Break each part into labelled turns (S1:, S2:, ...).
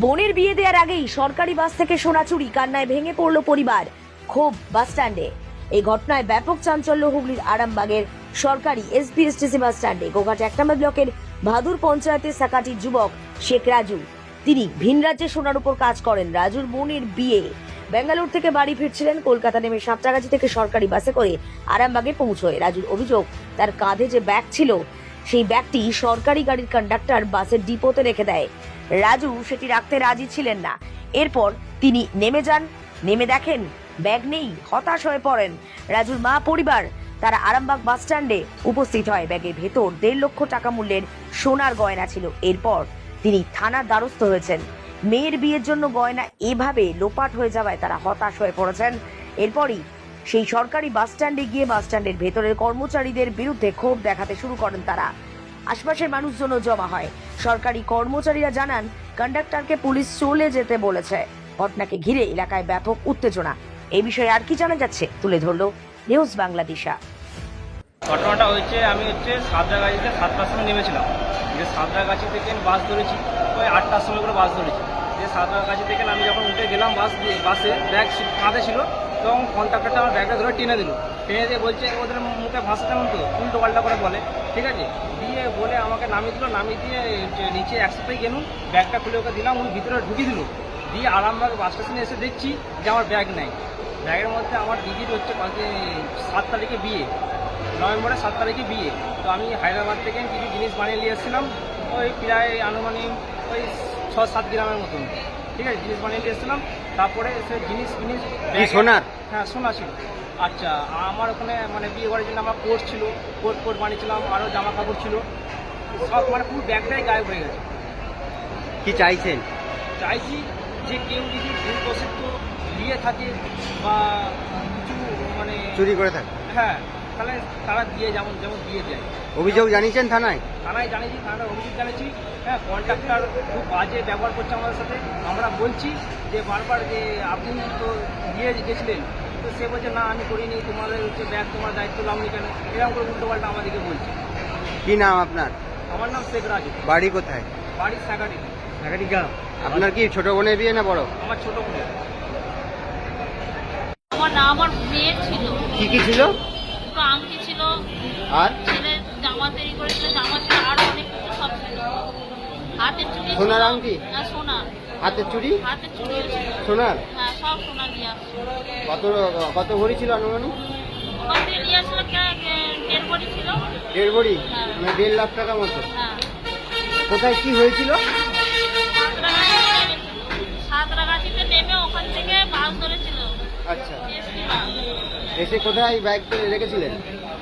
S1: বোনের বিয়ে দেওয়ার আগেই সরকারি বাস থেকে সোনা চুরি, কান্নায় ভেঙে পড়ল পরিবার। ক্ষোভ বাস স্ট্যান্ডে। এই ঘটনায় ব্যাপক চাঞ্চল্য হুগলির আরামবাগের সরকারি এসবিএসটিসি বাস স্ট্যান্ডে। গোঘাট 1 নম্বর ব্লকের ভাদুর পঞ্চায়েতের সাকাটির যুবক শেখ রাজু, তিনি ভিন রাজ্যে সোনার উপর কাজ করেন। রাজুর বোনের বিয়ে, বেঙ্গালুরু থেকে বাড়ি ফিরছিলেন। কলকাতা নেমে সাঁতরাগাছি থেকে সরকারি বাসে করে আরামবাগে পৌঁছয়। রাজুর অভিযোগ, তার কাঁধে যে ব্যাগ ছিল সেই ব্যাগটি সরকারি গাড়ির কন্ডাক্টর বাসের ডিপোতে রেখে দেয়। রাজু সেটি রাখতে রাজি ছিলেন না। এরপর তিনি নেমে যান, নেমে দেখেন ব্যাগ নেই, হতাশ হয়ে পড়েন। রাজুর মা, পরিবার তারা আরামবাগ বাস স্ট্যান্ডে উপস্থিত হয়। ব্যাগের ভেতর 1.5 লক্ষ টাকা মূল্যের সোনার গয়না ছিল। এরপর তিনি থানার দ্বারস্থ হয়েছেন। মেয়ের বিয়ের জন্য গয়না এভাবে লোপাট হয়ে যাওয়ায় তারা হতাশ হয়ে পড়েছেন। এরপরই সেই সরকারি বাস স্ট্যান্ডে গিয়ে বাস স্ট্যান্ডের ভেতরের কর্মচারীদের বিরুদ্ধে ক্ষোভ দেখাতে শুরু করেন তারা। আশপাশের মানুষজনও জমা হয়। সরকারি কর্মচারীরা জানান, কন্ডাক্টরকে পুলিশ চলে যেতে বলেছে। ঘটনাকে ঘিরে এলাকায় ব্যাপক উত্তেজনা। এই বিষয়ে আর কি জানা যাচ্ছে তুলে ধরলো নিউজ বাংলাদেশা।
S2: ঘটনাটা হয়েছে, আমি সাঁতরাগাছিতে 7টার সময় নেমেছিলাম। যে সাঁতরাগাছি থেকে বাস ধরেছি, ওই 8টার সময় করে বাস ধরেছি। যে সাঁতরাগাছি থেকে আমি যখন উঠে গেলাম বাসে ব্যাগ কাঁধে ছিল, তখন কন্ট্রাক্টরটা আমার ব্যাগটা ধরে টেনে দিল। টেনে দিয়ে বলছে, ওদের মুখে ভাষা তেমন তো উল্টো পাল্টা করে বলে, ঠিক আছে, দিয়ে বলে আমাকে নামিয়ে দিল। নামিয়ে দিয়ে নিচে একসাথেই গেলুন, ব্যাগটা খুলে ওকে দিলাম, ওই ভিতরে ঢুকিয়ে দিল। দিয়ে আরামবাগ বাস স্টেশনে এসে দেখছি যে আমার ব্যাগ নেই। ব্যাগের মধ্যে আমার দিদির 7 তারিখে বিয়ে, নভেম্বরের 7 তারিখে বিয়ে। তো আমি হায়দ্রাবাদ থেকে কিছু জিনিস বানিয়ে নিয়ে এসেছিলাম, ওই প্রায় আনুমানিক ওই 6-7 গ্রামের মতন, ঠিক আছে, জিনিস বানিয়ে নিয়ে এসেছিলাম। তারপরে সে জিনিস
S3: সোনার,
S2: হ্যাঁ সোনা ছিল। আচ্ছা, আমার ওখানে মানে বিয়ে করার জন্য আমার কোট ছিল, কোট বানিয়েছিলাম, আরও জামা কাপড় ছিল, সব মানে পুরো ব্যাগটাই গায়েব হয়ে গেছে।
S3: কি চাইছেন?
S2: চাইছি যে কেউ যদি ভুলবশত দিয়ে থাকে বা কিছু মানে
S3: চুরি করে থাকে,
S2: হ্যাঁ, তাহলে তারা দিয়ে যেমন দিয়ে দেয়।
S3: অভিযোগ জানিয়েছেন থানায়?
S2: থানায় জানিয়েছি, থানায় অভিযোগ জানিয়েছি। হ্যাঁ, কন্ট্রাক্টর খুব বাজে ব্যবহার করছে আমাদের সাথে। আমরা বলছি যে বারবার যে আপনি তো দিয়ে গেছিলেন, তো সে বলছে না আমি করিনি, তোমাদের ব্যাগ তোমার দায়িত্ব নামনি কেন, এরকম করে উল্টো পাল্টা আমাদেরকে বলছে।
S3: কি নাম আপনার?
S2: আমার নাম শেখ রাজু।
S3: বাড়ি কোথায়?
S2: বাড়ির সাকাটি গ্রাম।
S3: আপনার কি ছোট বোনের বিয়ে না বড়?
S2: আমার ছোট বোন।
S4: আমার মেয়ের ছিল।
S3: কি কি ছিল?
S4: দুটো আংটি ছিল,
S3: আর
S4: ছেলের জামা তৈরি করেছিল, জামা ছিল, আরো অনেক কিছু সব ছিল। হাতের চুড়ি,
S3: সোনার আংটি?
S4: হ্যাঁ সোনার।
S3: হাতের চুড়ি?
S4: হাতের চুড়িও ছিল
S3: সোনার?
S4: হ্যাঁ, সব সোনা নিয়ে আসছিল।
S3: কত ভরি ছিল আনুমানিক?
S4: ওখান থেকে নিয়ে আসছিল 1.5 ভরি ছিল।
S3: 1.5 ভরি?
S4: হ্যাঁ।
S3: মানে 1.5 লাখ টাকা মতো।
S4: হ্যাঁ।
S3: কোথায় কি হয়েছিল?
S4: সাঁতরাগাছিতে নেমে ওখান থেকে বাস ধরেছিল।
S3: আচ্ছা,
S4: এসপি বাস।
S3: এসে কোথায় ব্যাগ রেখেছিলেন?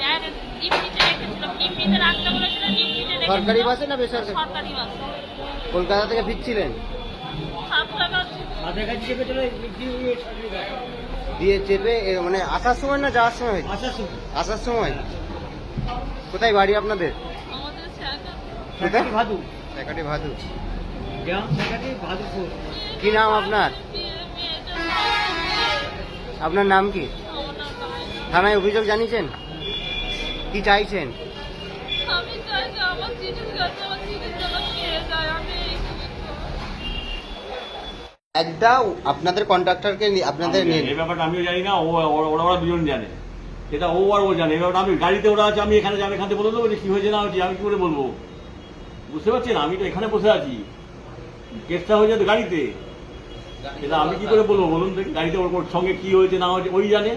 S4: ব্যাগ ডিপটিতে রেখেছিল, ডিপটিতে রাখতে বলেছিল, ডিপটিতে রেখেছিল।
S3: সরকারি বাসে না বেসরকারি?
S4: সরকারি বাসে।
S3: কলকাতা থেকে ফিরছিলেন? দিয়ে চেপে মানে আসার সময় না যাওয়ার সময়? আসার সময়। কোথায় বাড়ি আপনাদের?
S4: আমাদের
S3: কোথায়? ভাদু। কি নাম আপনার? আপনার নাম কি? থানায় অভিযোগ জানিয়েছেন? কি চাইছেন?
S4: আমি চাই যে আমার জিনিস গেছে, আমার জিনিস যেন পেয়ে যায়। আমি
S3: একটা আপনাদের কন্ট্রাক্টরকে আপনাদের নিয়ে
S5: এই ব্যাপারটা আমিও জানি না, ওরা দুজন জানে, এটা ও আর ও জানে। এবার আমি গাড়িতে ওরা আছে, আমি এখানে এখান থেকে বলে দেবো যে কি হয়েছে না হয়েছে, আমি কি করে বলবো? বুঝতে পারছেন, আমি তো এখানে বসে আছি, কেসটা হয়ে যাবে গাড়িতে, এটা আমি কি করে বলবো বলুন? গাড়িতে ওর সঙ্গে কি হয়েছে না হয়েছে ওই জানে,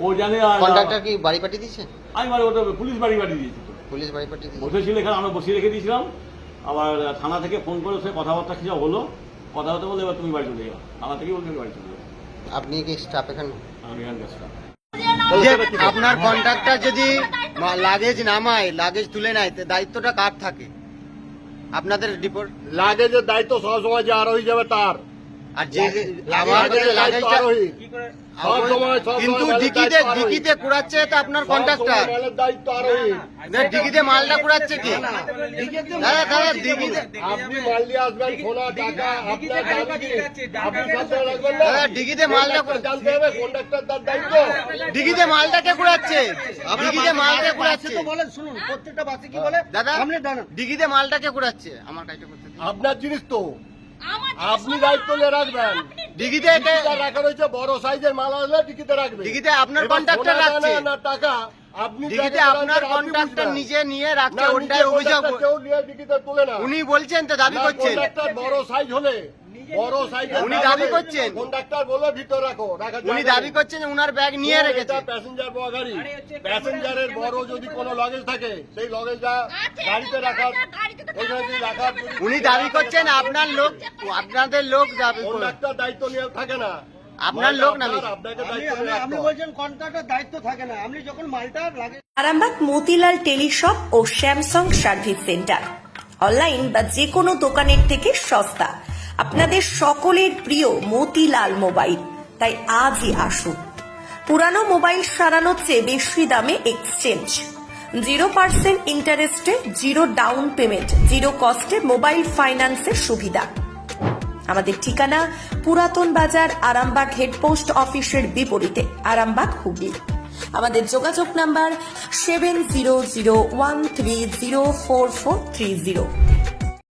S5: ও জানে। আর
S3: কন্ট্রাক্টর কি বাড়ি পাঠিয়ে দিয়েছেন?
S5: আমি মানে ওটা পুলিশ বাড়ি দিয়েছি,
S3: পুলিশ বাড়ি পাঠিয়ে দিয়েছে।
S5: বসেছিল এখানে, আমরা বসিয়ে রেখে দিয়েছিলাম। আবার থানা থেকে ফোন করে সে কথাবার্তা কি হলো, কথা হতে বলে এবার তুমি বাড়ি চলে যাও। থানা থেকে বলতে বাড়ি চলে যাও।
S3: আপনি কি স্টাফ এখানে?
S5: আমি এখানকার স্টাফ।
S3: আপনার কন্ট্রাক্টর যদি লাগেজ নামায়, লাগেজ তুলে নেয়, দায়িত্বটা কার থাকে? আপনাদের ডিপোর
S6: লাগেজের দায়িত্ব সবসময় যে আরোহী যাবে তার।
S3: আর যে আমার লাগেজটা কিন্তু ডিকিতে কুড়াচ্ছে তো আপনার কন্ট্রাক্টর, ডিকিতে মালটা কুড়াচ্ছে কি? দাদা ডিকিতে,
S6: আপনি মাল দিয়ে আসবেন, সোনা টাকা আপনার দাবি, আপনি সাথে রাখবেন না।
S3: দাদা ডিকিতে মালটা
S6: জানতে হবে কন্ডাক্টর তার দায়িত্ব।
S3: ডিকিতে মালটা কে কুড়াচ্ছে? ডিকিতে মালটা কুড়াচ্ছে
S7: বলেন, শুনুন প্রত্যেকটা বাসে কি বলে
S3: দাদা,
S7: আপনি জানেন।
S3: ডিকিতে মালটা কে কুড়াচ্ছে? আমার কাজটা করতে দিন।
S6: আপনার জিনিস তো
S4: আমার
S6: আপনি দায়িত্ব নিয়ে রাখবেন।
S3: ডিকিতে
S6: টিকিটটা রাখা রয়েছে, বড় সাইজের মাল আসলে টিকিটে রাখবে।
S3: ডিকিতে আপনার
S6: এবার
S3: কন্ট্রাক্টর
S6: সোনা
S3: রাখছে,
S6: দানা না টাকা আপনি
S3: ডিকিতে
S6: যাকে
S3: আপনার
S6: রাখছেন, আপনি
S3: কন্ট্রাক্টর
S6: বুঝবেন।
S3: নিজে নিয়ে রাখছে,
S6: না,
S3: ওটাই
S6: নিজে
S3: অভিযোগ।
S6: কন্ট্রাক্টর কেউ নিয়ে টিকিটে তুলে না।
S3: উনি বলছেন তো, দাবি
S6: না,
S3: করছেন।
S6: কন্ডাক্টর বড় সাইজ হলে, বড় সাইজ
S3: উনি দাবি করছেন।
S6: কন্ডাক্টর বলে ভিতর রাখো, রাখার
S3: উনি
S6: জায়গা
S3: দাবি
S6: নেই।
S3: করছেন যে উনার ব্যাগ নিয়ে রেখেছে।
S6: প্যাসেঞ্জার বড় গাড়ি, প্যাসেঞ্জারের বড় যদি কোনো লাগেজ থাকে সেই লাগেজটা গাড়িতে রাখার, ওইখানে যদি রাখার যদি-
S3: উনি দাবি করছেন আপনার লোক, আপনাদের লোক দাবি করছে।
S6: কন্ডাক্টর দায়িত্ব নিয়ে থাকে না,
S3: আপনার লোক না,
S6: মালটা আপনাকে দায়িত্ব নিয়ে রাখতে
S7: আপনি
S6: হবে।
S7: বলছেন কন্ট্রাক্টর দায়িত্ব থাকে না, আপনি যখন মালটা লাগে
S8: আরামবাগ মতিলাল টেলিশপ ও স্যামসাং সার্ভিস সেন্টার অনলাইন বা যে কোনো দোকানের থেকে সস্তা। আপনাদের সকলের প্রিয় মতিলাল মোবাইল, তাই আজই আসুন। পুরানো মোবাইল সারানোর চেয়ে বেশি দামে এক্সচেঞ্জ, 0% ইন্টারেস্টে, 0 ডাউন পেমেন্ট, 0 কস্টে মোবাইল ফাইন্যান্সের সুবিধা। আমাদের ঠিকানা পুরাতন বাজার, আরামবাগ হেডপোস্ট অফিসের বিপরীতে, আরামবাগ হুগলি। আমাদের যোগাযোগ নাম্বার 7001304430।